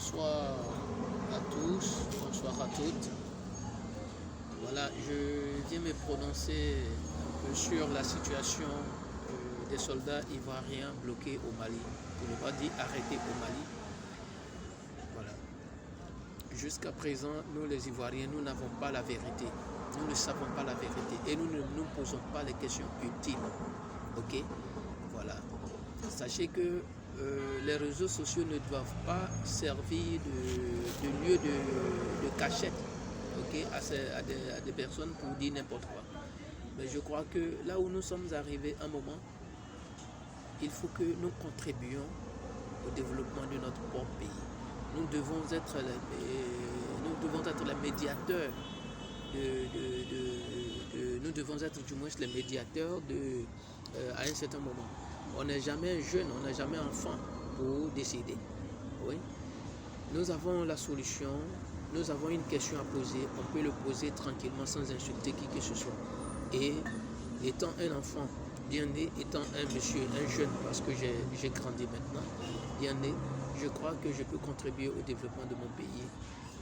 Bonsoir à tous, bonsoir à toutes. Voilà, je viens me prononcer un peu sur la situation des soldats ivoiriens bloqués au Mali, pour ne pas dire arrêtés au Mali. Voilà. Jusqu'à présent, nous les Ivoiriens, nous n'avons pas la vérité. Nous ne savons pas la vérité et nous ne nous posons pas les questions ultimes. Ok? Voilà. Sachez que les réseaux sociaux ne doivent pas servir de lieu de cachette, okay, à des personnes pour dire n'importe quoi. Mais je crois que là où nous sommes arrivés un moment, il faut que nous contribuions au développement de notre propre pays. Nous devons être les médiateurs nous devons être du moins les médiateurs à un certain moment. On n'est jamais jeune, on n'est jamais enfant pour décider. Oui. Nous avons la solution, nous avons une question à poser, on peut le poser tranquillement sans insulter qui que ce soit. Et étant un enfant bien né, étant un monsieur, un jeune, parce que j'ai grandi maintenant, bien né, je crois que je peux contribuer au développement de mon pays.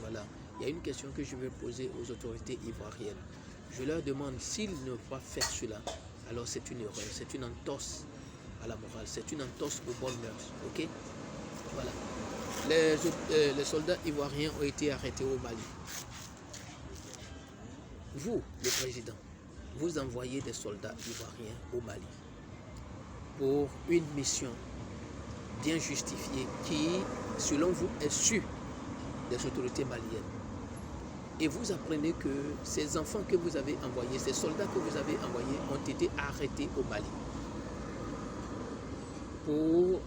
Voilà. Il y a une question que je vais poser aux autorités ivoiriennes. Je leur demande s'ils ne vont pas faire cela, alors c'est une erreur, c'est une entorse à la morale, c'est une entorse aux bonnes mœurs. Ok? Voilà. Les soldats ivoiriens ont été arrêtés au Mali. Vous, le président, vous envoyez des soldats ivoiriens au Mali pour une mission bien justifiée qui, selon vous, est sûre des autorités maliennes. Et vous apprenez que ces enfants que vous avez envoyés, ces soldats que vous avez envoyés ont été arrêtés au Mali pour,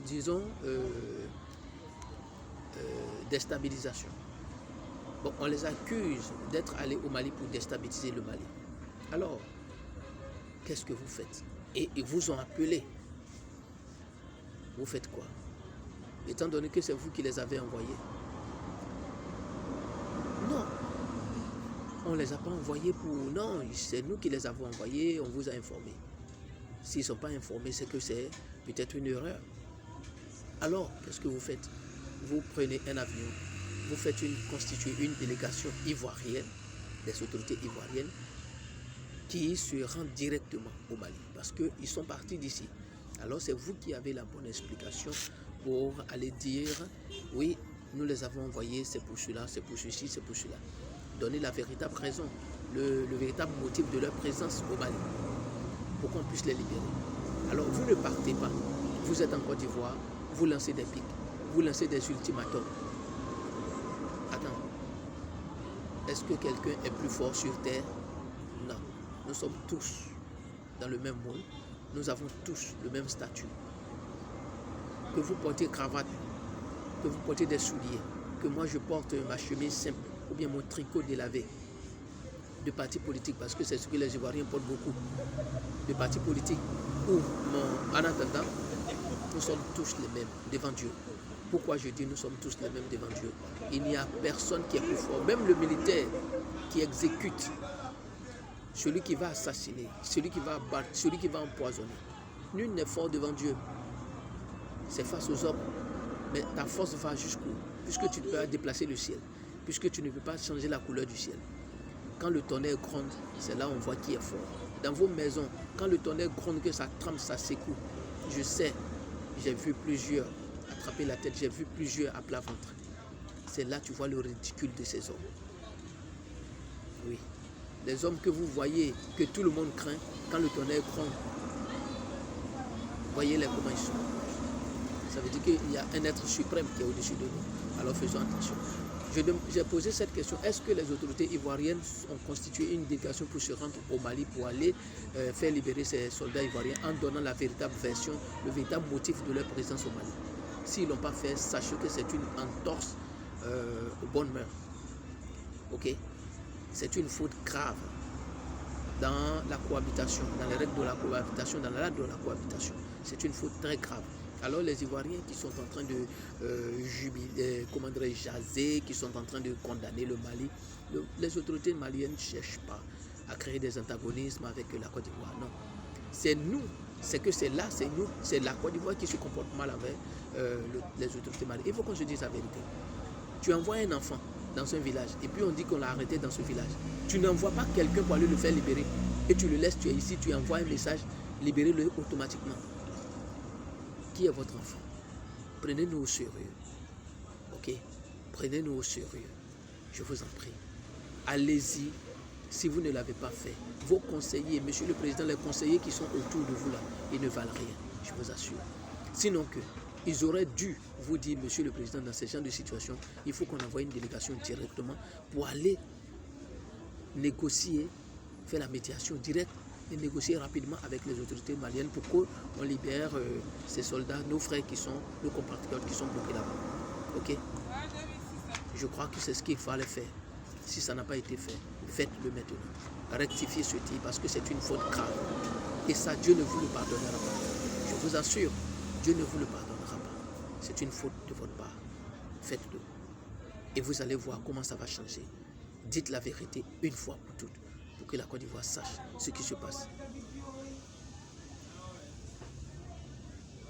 disons, déstabilisation. Bon, on les accuse d'être allés au Mali pour déstabiliser le Mali. Alors, qu'est-ce que vous faites? Et ils vous ont appelé. Vous faites quoi? Étant donné que c'est vous qui les avez envoyés. Non, on ne les a pas envoyés pour... Non, c'est nous qui les avons envoyés, on vous a informé. S'ils ne sont pas informés, c'est que c'est peut-être une erreur. Alors, qu'est-ce que vous faites? Vous prenez un avion, vous constituez une délégation ivoirienne, des autorités ivoiriennes, qui se rendent directement au Mali, parce qu'ils sont partis d'ici. Alors, c'est vous qui avez la bonne explication pour aller dire, oui, nous les avons envoyés, c'est pour cela, c'est pour ceci, c'est pour cela. Donner la véritable raison, le véritable motif de leur présence au Mali, pour qu'on puisse les libérer. Alors vous ne partez pas, vous êtes en Côte d'Ivoire, vous lancez des pics, vous lancez des ultimatums. Attends, est-ce que quelqu'un est plus fort sur terre? Non, nous sommes tous dans le même monde, nous avons tous le même statut. Que vous portez cravate, que vous portez des souliers, que moi je porte ma chemise simple ou bien mon tricot délavé de parti politique, parce que c'est ce que les Ivoiriens portent beaucoup, de parti politique, en attendant, nous sommes tous les mêmes devant Dieu. Pourquoi je dis nous sommes tous les mêmes devant Dieu? Il n'y a personne qui est plus fort, même le militaire qui exécute, celui qui va assassiner, celui qui va abattre, celui qui va empoisonner. Nul n'est fort devant Dieu. C'est face aux hommes. Mais ta force va jusqu'où? Puisque tu ne peux pas déplacer le ciel, puisque tu ne peux pas changer la couleur du ciel. Quand le tonnerre gronde, c'est là on voit qui est fort. Dans vos maisons, quand le tonnerre gronde, que ça tremble, ça secoue. Je sais, j'ai vu plusieurs attraper la tête, j'ai vu plusieurs à plat ventre. C'est là que tu vois le ridicule de ces hommes. Oui. Les hommes que vous voyez, que tout le monde craint, quand le tonnerre gronde, voyez-les comment ils sont. Ça veut dire qu'il y a un être suprême qui est au-dessus de nous. Alors faisons attention. J'ai posé cette question. Est-ce que les autorités ivoiriennes ont constitué une délégation pour se rendre au Mali pour aller faire libérer ces soldats ivoiriens en donnant la véritable version, le véritable motif de leur présence au Mali? S'ils ne l'ont pas fait, sachez que c'est une entorse aux bonnes mœurs. Ok? C'est une faute grave dans la cohabitation, dans les règles de la cohabitation, dans la loi de la cohabitation. C'est une faute très grave. Alors les Ivoiriens qui sont en train de jaser, qui sont en train de condamner le Mali, les autorités maliennes ne cherchent pas à créer des antagonismes avec la Côte d'Ivoire. Non. c'est nous, c'est que c'est là, c'est nous, c'est la Côte d'Ivoire qui se comporte mal envers les autorités maliennes. Il faut qu'on se dise la vérité. Tu envoies un enfant dans un village et puis on dit qu'on l'a arrêté dans ce village. Tu n'envoies pas quelqu'un pour aller le faire libérer et tu le laisses, tu es ici, tu envoies un message, libérez-le automatiquement. Qui est votre enfant? Prenez-nous au sérieux. Ok? Prenez-nous au sérieux. Je vous en prie. Allez-y si vous ne l'avez pas fait. Vos conseillers, monsieur le président, les conseillers qui sont autour de vous là, ils ne valent rien, je vous assure. Sinon que, ils auraient dû vous dire, monsieur le président, dans ce genre de situation, il faut qu'on envoie une délégation directement pour aller négocier, faire la médiation directe et négocier rapidement avec les autorités maliennes pour qu'on libère ces soldats, nos frères qui sont, nos compatriotes qui sont bloqués là-bas. Ok? Je crois que c'est ce qu'il fallait faire. Si ça n'a pas été fait, faites-le maintenant. Rectifiez ce tir parce que c'est une faute grave. Et ça, Dieu ne vous le pardonnera pas. Je vous assure, Dieu ne vous le pardonnera pas. C'est une faute de votre part. Faites-le. Et vous allez voir comment ça va changer. Dites la vérité une fois pour toutes, pour que la Côte d'Ivoire sache ce qui se passe.